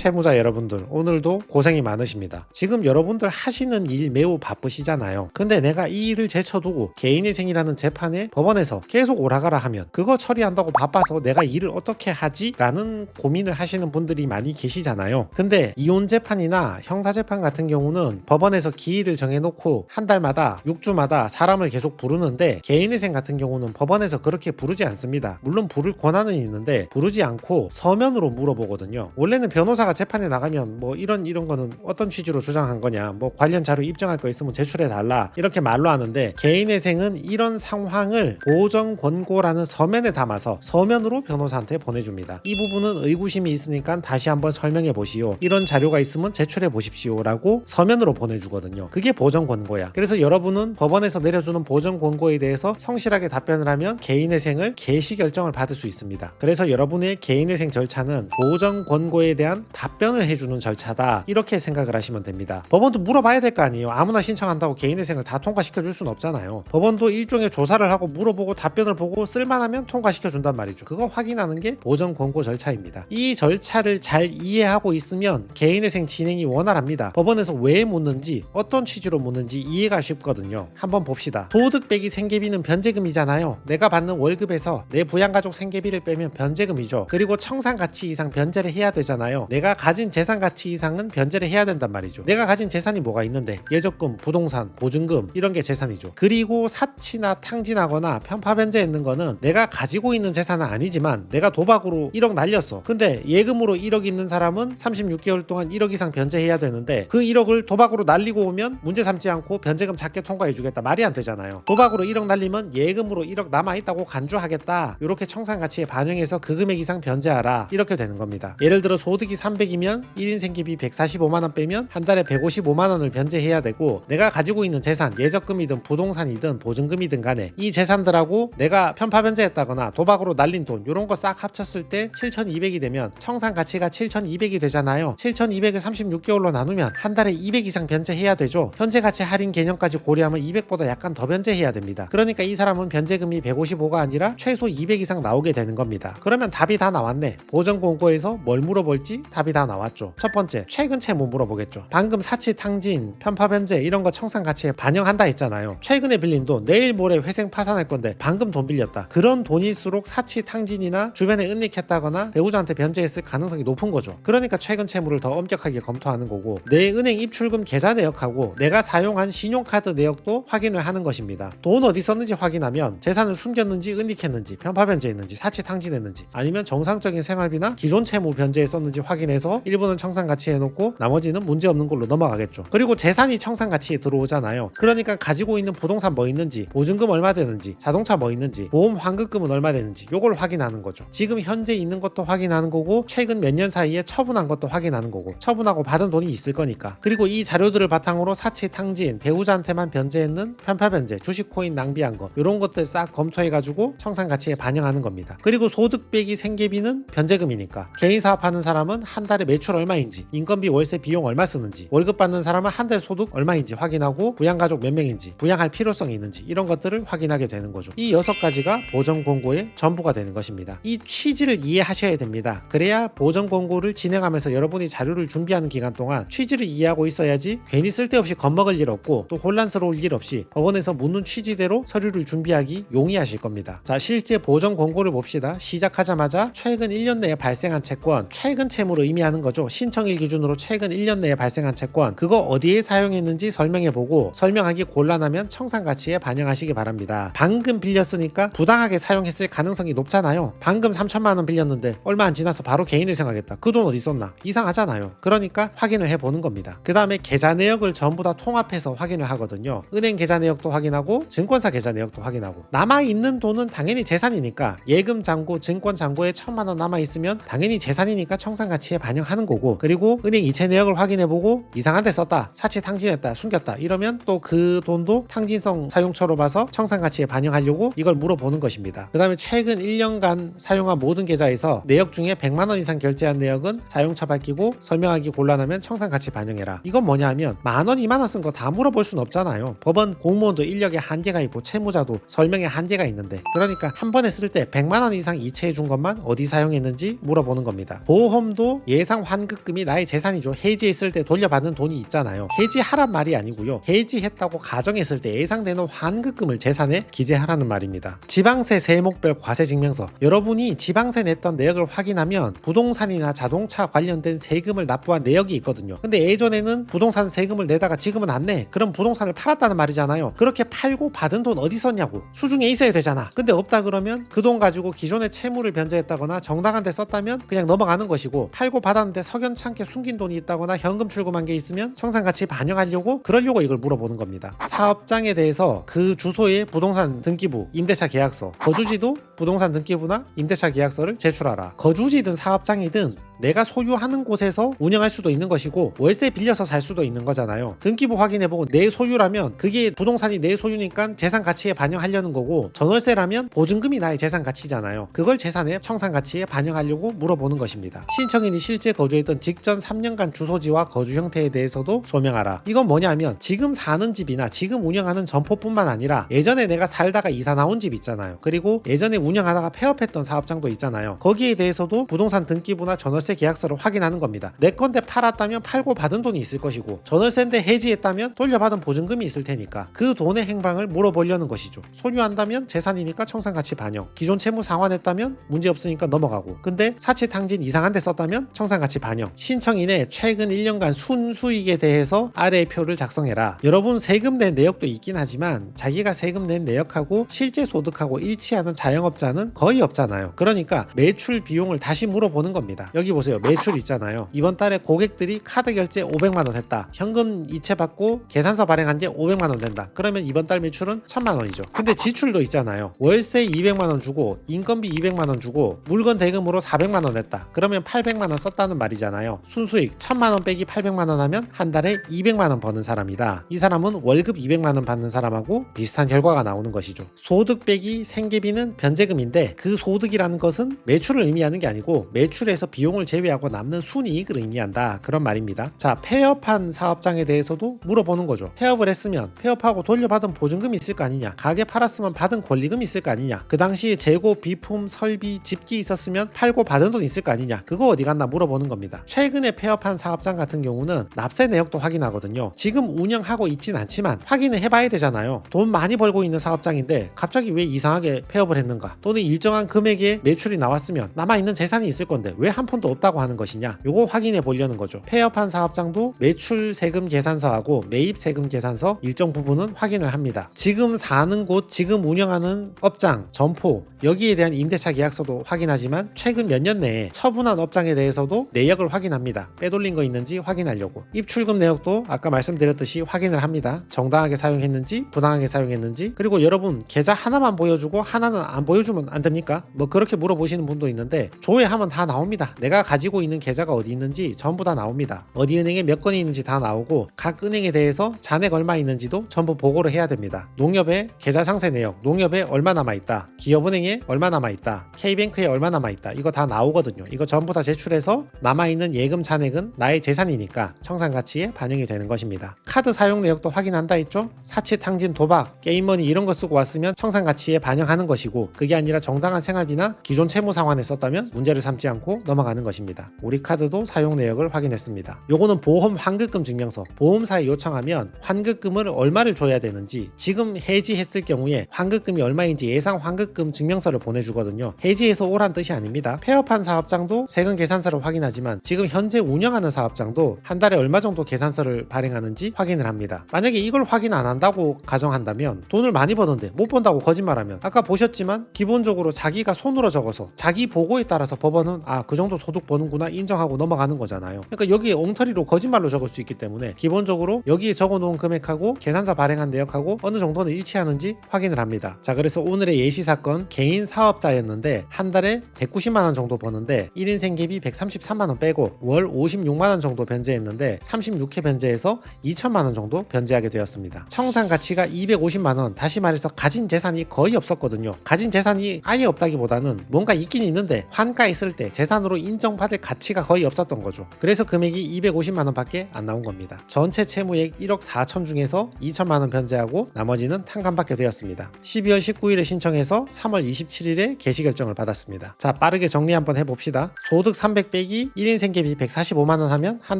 채무자 여러분들, 오늘도 고생이 많으십니다. 지금 여러분들 하시는 일 매우 바쁘시잖아요. 근데 내가 이 일을 제쳐두고 개인회생이라는 재판에 법원에서 계속 오라가라 하면 그거 처리한다고 바빠서 내가 일을 어떻게 하지? 라는 고민을 하시는 분들이 많이 계시잖아요. 근데 이혼 재판이나 형사 재판 같은 경우는 법원에서 기일을 정해놓고 한 달마다 6주마다 사람을 계속 부르는데, 개인회생 같은 경우는 법원에서 그렇게 부르지 않습니다. 물론 부를 권한은 있는데 부르지 않고 서면으로 물어보거든요. 원래는 변호사가 재판에 나가면 뭐 이런 거는 어떤 취지로 주장한 거냐, 뭐 관련 자료 입증할 거 있으면 제출해 달라, 이렇게 말로 하는데, 개인회생은 이런 상황을 보정 권고라는 서면에 담아서 서면으로 변호사한테 보내줍니다. 이 부분은 의구심이 있으니까 다시 한번 설명해 보시오, 이런 자료가 있으면 제출해 보십시오 라고 서면으로 보내주거든요. 그게 보정 권고야. 그래서 여러분은 법원에서 내려주는 보정 권고에 대해서 성실하게 답변을 하면 개인회생을 개시 결정을 받을 수 있습니다. 그래서 여러분의 개인회생 절차는 보정 권고에 대한 답변을 해주는 절차다, 이렇게 생각을 하시면 됩니다. 법원도 물어봐야 될 거 아니에요. 아무나 신청한다고 개인회생을 다 통과시켜 줄 수는 없잖아요. 법원도 일종의 조사를 하고 물어보고 답변을 보고 쓸만하면 통과시켜 준단 말이죠. 그거 확인하는 게 보정 권고 절차입니다. 이 절차를 잘 이해하고 있으면 개인회생 진행이 원활합니다. 법원에서 왜 묻는지, 어떤 취지로 묻는지 이해가 쉽거든요. 한번 봅시다. 소득 빼기 생계비는 변제금이잖아요. 내가 받는 월급에서 내 부양가족 생계비를 빼면 변제금이죠. 그리고 청산가치 이상 변제를 해야 되잖아요. 내가 가진 재산 가치 이상은 변제를 해야 된단 말이죠. 내가 가진 재산이 뭐가 있는데, 예적금, 부동산, 보증금, 이런 게 재산이죠. 그리고 사치나 탕진하거나 편파 변제했는 거는 내가 가지고 있는 재산은 아니지만 내가 도박으로 1억 날렸어. 근데 예금으로 1억 있는 사람은 36개월 동안 1억 이상 변제해야 되는데, 그 1억을 도박으로 날리고 오면 문제 삼지 않고 변제금 작게 통과해 주겠다, 말이 안 되잖아요. 도박으로 1억 날리면 예금으로 1억 남아있다고 간주하겠다, 이렇게 청산가치에 반영해서 그 금액 이상 변제하라, 이렇게 되는 겁니다. 예를 들어 소득이 300이면 1인 생계비 145만원 빼면 한 달에 155만원을 변제해야 되고, 내가 가지고 있는 재산, 예적금이든 부동산이든 보증금이든 간에 이 재산들하고 내가 편파 변제했다거나 도박으로 날린 돈, 이런 거 싹 합쳤을 때 7,200이 되면 청산가치가 7,200이 되잖아요. 7,200을 36개월로 나누면 한 달에 200 이상 변제해야 되죠. 현재가치 할인 개념까지 고려하면 200보다 약간 더 변제해야 됩니다. 그러니까 이 사람은 변제금이 155가 아니라 최소 200 이상 나오게 되는 겁니다. 그러면 답이 다 나왔네. 보정권고에서 뭘 물어볼지 답이 다 나왔죠. 첫 번째, 최근 채무 물어보겠죠. 방금 사치 탕진, 편파 변제 이런 거 청산가치에 반영한다 했잖아요. 최근에 빌린 돈 내일 모레 회생 파산할 건데 방금 돈 빌렸다. 그런 돈일수록 사치 탕진이나 주변에 은닉했다거나 배우자한테 변제했을 가능성이 높은 거죠. 그러니까 최근 채무를 더 엄격하게 검토하는 거고, 내 은행 입출금 계좌 내역하고 내가 사용한 신용카드 내역도 확인을 하는 것입니다. 돈 어디 썼는지 확인하면 재산을 숨겼는지 은닉했는지 편파 변제했는지 사치 탕진했는지, 아니면 정상적인 생활비나 기존 채무 변제에 썼는지 확인해서 일부는 청산가치에 놓고 나머지는 문제없는 걸로 넘어가겠죠. 그리고 재산이 청산가치에 들어오잖아요. 그러니까 가지고 있는 부동산 뭐 있는지, 보증금 얼마 되는지, 자동차 뭐 있는지, 보험 환급금은 얼마 되는지, 요걸 확인하는 거죠. 지금 현재 있는 것도 확인하는 거고, 최근 몇 년 사이에 처분한 것도 확인하는 거고, 처분하고 받은 돈이 있을 거니까. 그리고 이 자료들을 바탕으로 사치 탕진, 배우자한테만 변제했는 편파 변제, 주식 코인 낭비한 거, 이런 것들 싹 검토해가지고 청산가치에 반영하는 겁니다. 그리고 소득 빼기 생계비는 변제금이니까 개인 사업하는 사람은 한 달에 매출 얼마인지, 인건비, 월세, 비용 얼마 쓰는지, 월급 받는 사람은 한 달 소득 얼마인지 확인하고, 부양가족 몇 명인지, 부양할 필요성이 있는지, 이런 것들을 확인하게 되는 거죠. 이 6가지가 보정권고의 전부가 되는 것입니다. 이 취지를 이해하셔야 됩니다. 그래야 보정권고를 진행하면서 여러분이 자료를 준비하는 기간 동안 취지를 이해하고 있어야지 괜히 쓸데없이 겁먹을 일 없고 또 혼란스러울 일 없이 법원에서 묻는 취지대로 서류를 준비하기 용이하실 겁니다. 자, 실제 보정권고를 봅시다. 시작하자마자 최근 1년 내에 발생한 채권, 최근 채무를 의미하는 거죠. 신청일 기준으로 최근 1년 내에 발생한 채권, 그거 어디에 사용했는지 설명해보고, 설명하기 곤란하면 청산가치에 반영하시기 바랍니다. 방금 빌렸으니까 부당하게 사용했을 가능성이 높잖아요. 방금 3천만 원 빌렸는데 얼마 안 지나서 바로 개인회생하겠다. 그 돈 어디 있었나? 이상하잖아요. 그러니까 확인을 해보는 겁니다. 그 다음에 계좌 내역을 전부 다 통합해서 확인을 하거든요. 은행 계좌 내역도 확인하고 증권사 계좌 내역도 확인하고, 남아있는 돈은 당연히 재산이니까 예금 잔고, 증권 잔고에 1,000만 원 남아있으면 당연히 재산이니까 청산가치에 반영하는 거고, 그리고 은행 이체 내역을 확인해보고 이상한 데 썼다, 사치 탕진했다, 숨겼다 이러면 또 그 돈도 탕진성 사용처로 봐서 청산가치에 반영하려고 이걸 물어보는 것입니다. 그 다음에 최근 1년간 사용한 모든 계좌에서 내역 중에 100만 원 이상 결제한 내역은 사용처 밝히고, 설명하기 곤란하면 청산가치 반영해라. 이건 뭐냐 하면 10,000원, 20,000원 쓴 거 다 물어볼 수는 없잖아요. 법원 공무원도 인력에 한계가 있고 채무자도 설명에 한계가 있는데, 그러니까 한 번에 쓸 때 100만 원 이상 이체해 준 것만 어디 사용했는지 물어보는 겁니다. 보험도 예상 환급금이 나의 재산이죠. 해지했을 때 돌려받는 돈이 있잖아요. 해지하란 말이 아니고요. 해지했다고 가정했을 때 예상되는 환급금을 재산에 기재하라는 말입니다. 지방세 세목별 과세증명서, 여러분이 지방세 냈던 내역을 확인하면 부동산이나 자동차 관련된 세금을 납부한 내역이 있거든요. 근데 예전에는 부동산 세금을 내다가 지금은 안 내. 그럼 부동산을 팔았다는 말이잖아요. 그렇게 팔고 받은 돈 어디 썼냐고. 수중에 있어야 되잖아. 근데 없다 그러면 그 돈 가지고 기존의 채무를 변제했다거나 정당한 데 썼다면 그냥 넘어가는 것이고, 팔고 받았는데 석연찮게 숨긴 돈이 있다거나 현금 출금한 게 있으면 청산가치 반영하려고 그러려고 이걸 물어보는 겁니다. 사업장에 대해서 그 주소에 부동산 등기부, 임대차 계약서, 거주지도 부동산 등기부나 임대차 계약서를 제출하라. 거주지든 사업장이든 내가 소유하는 곳에서 운영할 수도 있는 것이고 월세 빌려서 살 수도 있는 거잖아요. 등기부 확인해보고 내 소유라면 그게 부동산이 내 소유니까 재산 가치에 반영하려는 거고, 전월세라면 보증금이 나의 재산 가치잖아요. 그걸 재산의 청산 가치에 반영하려고 물어보는 것입니다. 신청인이 실제 거주했던 직전 3년간 주소지와 거주 형태에 대해서도 소명하라. 이건 뭐냐면 지금 사는 집이나 지금 운영하는 점포뿐만 아니라 예전에 내가 살다가 이사 나온 집 있잖아요. 그리고 예전에 운영하다가 폐업했던 사업장도 있잖아요. 거기에 대해서도 부동산 등기부나 전월세 계약서를 확인하는 겁니다. 내 건데 팔았다면 팔고 받은 돈이 있을 것이고, 전월세인데 해지했다면 돌려받은 보증금이 있을 테니까 그 돈의 행방을 물어보려는 것이죠. 소유한다면 재산이니까 청산가치 반영, 기존 채무 상환했다면 문제없으니까 넘어가고, 근데 사치탕진 이상한 데 썼다면 청산가치 반영, 신청인의 최근 1년간 순수익에 대해서 아래의 표를 작성해라. 여러분 세금 낸 내역도 있긴 하지만 자기가 세금 낸 내역하고 실제 소득하고 일치하는 자영업자는 거의 없잖아요. 그러니까 매출 비용을 다시 물어보는 겁니다. 여기 보세요. 매출 있잖아요. 이번 달에 고객들이 카드 결제 500만원 했다. 현금 이체 받고 계산서 발행한 게 500만원 된다. 그러면 이번 달 매출은 1000만원이죠. 근데 지출도 있잖아요. 월세 200만원 주고 인건비 200만원 주고 물건 대금으로 400만원 냈다. 그러면 800만원 썼다는 말이잖아요. 순수익 1000만원 빼기 800만원 하면 한 달에 200만원 버는 사람이다. 이 사람은 월급 200만원 받는 사람하고 비슷한 결과가 나오는 것이죠. 소득 빼기 생계비는 변제금인데 그 소득이라는 것은 매출을 의미하는 게 아니고 매출에서 비용을 제외하고 남는 순이익을 의미한다. 그런 말입니다. 자, 폐업한 사업장에 대해서도 물어보는 거죠. 폐업을 했으면 폐업하고 돌려받은 보증금이 있을 거 아니냐, 가게 팔았으면 받은 권리금이 있을 거 아니냐, 그 당시에 재고, 비품, 설비, 집기 있었으면 팔고 받은 돈 있을 거 아니냐, 그거 어디 갔나 물어보는 겁니다. 최근에 폐업한 사업장 같은 경우는 납세 내역도 확인하거든요. 지금 운영하고 있진 않지만 확인을 해봐야 되잖아요. 돈 많이 벌고 있는 사업장인데 갑자기 왜 이상하게 폐업을 했는가, 또는 일정한 금액의 매출이 나왔으면 남아있는 재산이 있을 건데 왜 한 푼도 없다고 하는 것이냐, 요거 확인해 보려는 거죠. 폐업한 사업장도 매출 세금 계산서하고 매입 세금 계산서 일정 부분은 확인을 합니다. 지금 사는 곳, 지금 운영하는 업장, 점포, 여기에 대한 임대차 계약서도 확인하지만 최근 몇 년 내에 처분한 업장에 대해서도 내역을 확인합니다. 빼돌린 거 있는지 확인하려고. 입출금 내역도 아까 말씀드렸듯이 확인을 합니다. 정당하게 사용했는지 부당하게 사용했는지. 그리고 여러분 계좌 하나만 보여주고 하나는 안 보여주면 안 됩니까? 뭐 그렇게 물어보시는 분도 있는데 조회하면 다 나옵니다. 내가 가지고 있는 계좌가 어디 있는지 전부 다 나옵니다. 어디 은행에 몇 건이 있는지 다 나오고 각 은행에 대해서 잔액 얼마 있는지도 전부 보고를 해야 됩니다. 농협에 계좌 상세 내역, 농협에 얼마 남아있다, 기업은행에 얼마 남아있다, K뱅크에 얼마 남아있다, 이거 다 나오거든요. 이거 전부 다 제출해서 남아있는 예금 잔액은 나의 재산이니까 청산가치에 반영이 되는 것입니다. 카드 사용 내역도 확인한다 했죠? 사치, 탕진, 도박, 게임머니 이런 거 쓰고 왔으면 청산가치에 반영하는 것이고, 그게 아니라 정당한 생활비나 기존 채무 상환에 썼다면 문제를 삼지 않고 넘어가는 것입니다. 우리 카드도 사용 내역을 확인했습니다. 요거는 보험 환급금 증명서. 보험사에 요청하면 환급금을 얼마를 줘야 되는지, 지금 해지했을 경우에 환급금이 얼마인지 예상 환급금 증명서를 보내주거든요. 해지해서 오란 뜻이 아닙니다. 폐업한 사업장도 세금 계산서를 확인하지만 지금 현재 운영하는 사업장도 한 달에 얼마 정도 계산서를 발행하는지 확인을 합니다. 만약에 이걸 확인 안 한다고 가정한다면, 돈을 많이 버는데 못 번다고 거짓말하면, 아까 보셨지만 기본적으로 자기가 손으로 적어서 자기 보고에 따라서 법원은 그 정도 소득 버는구나 인정하고 넘어가는 거잖아요. 그러니까 여기에 엉터리로 거짓말로 적을 수 있기 때문에 기본적으로 여기에 적어놓은 금액하고 계산서 발행한 내역하고 어느 정도는 일치하는지 확인을 합니다. 자, 그래서 오늘의 예시 사건, 개인 사업자였는데 한 달에 190만원 정도 버는데 1인 생계비 133만원 빼고 월 56만원 정도 변제했는데 36회 변제해서 2천만원 정도 변제하게 되었습니다. 청산 가치가 250만원, 다시 말해서 가진 재산이 거의 없었거든요. 가진 재산이 아예 없다기보다는 뭔가 있긴 있는데 환가했을 때 재산으로 인정 인정받을 가치가 거의 없었던 거죠. 그래서 금액이 250만 원밖에 안 나온 겁니다. 전체 채무액 1억 4천 중에서 2천만 원 변제하고 나머지는 탕감받게 되었습니다. 12월 19일에 신청해서 3월 27일에 개시 결정을 받았습니다. 자, 빠르게 정리 한번 해봅시다. 소득 300 빼기 1인 생계비 145만 원 하면 한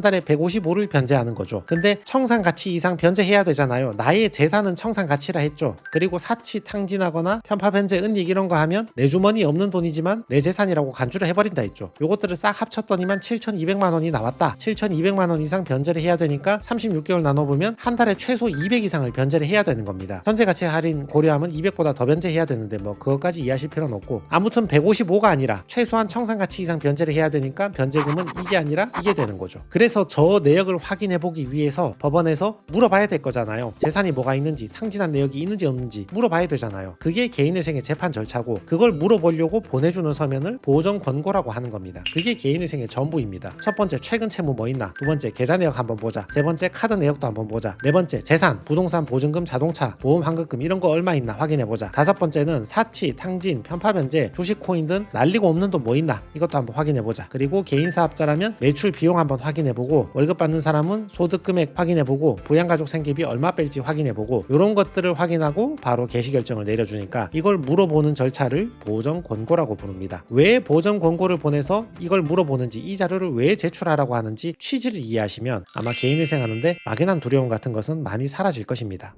달에 155를 변제하는 거죠. 근데 청산 가치 이상 변제해야 되잖아요. 나의 재산은 청산 가치라 했죠. 그리고 사치 탕진하거나 편파 변제 은닉 이런 거 하면 내 주머니 없는 돈이지만 내 재산이라고 간주를 해버린다 했죠. 요것들을 싹 합쳤더니만 7,200만 원이 나왔다. 7,200만 원 이상 변제를 해야 되니까 36개월 나눠보면 한 달에 최소 200 이상을 변제를 해야 되는 겁니다. 현재 가치 할인 고려하면 200보다 더 변제해야 되는데 뭐 그것까지 이해하실 필요는 없고, 아무튼 155가 아니라 최소한 청산 가치 이상 변제를 해야 되니까 변제금은 이게 아니라 이게 되는 거죠. 그래서 저 내역을 확인해 보기 위해서 법원에서 물어봐야 될 거잖아요. 재산이 뭐가 있는지, 탕진한 내역이 있는지 없는지 물어봐야 되잖아요. 그게 개인회생의 재판 절차고, 그걸 물어보려고 보내주는 서면을 보정 권고라고 하는 겁니다. 그게 개인회생의 전부입니다. 첫 번째 최근 채무 뭐 있나, 두 번째 계좌 내역 한번 보자, 세 번째 카드 내역도 한번 보자, 네 번째 재산, 부동산, 보증금, 자동차, 보험 환급금 이런 거 얼마 있나 확인해 보자, 다섯 번째는 사치, 탕진, 편파 변제, 주식 코인 등 날리고 없는 돈 뭐 있나 이것도 한번 확인해 보자. 그리고 개인 사업자라면 매출 비용 한번 확인해 보고, 월급 받는 사람은 소득 금액 확인해 보고, 부양가족 생계비 얼마 뺄지 확인해 보고, 이런 것들을 확인하고 바로 개시 결정을 내려주니까 이걸 물어보는 절차를 보정 권고라고 부릅니다. 왜 보정 권고를 보내서 이걸 물어보는지, 이 자료를 왜 제출하라고 하는지 취지를 이해하시면 아마 개인회생 하는데 막연한 두려움 같은 것은 많이 사라질 것입니다.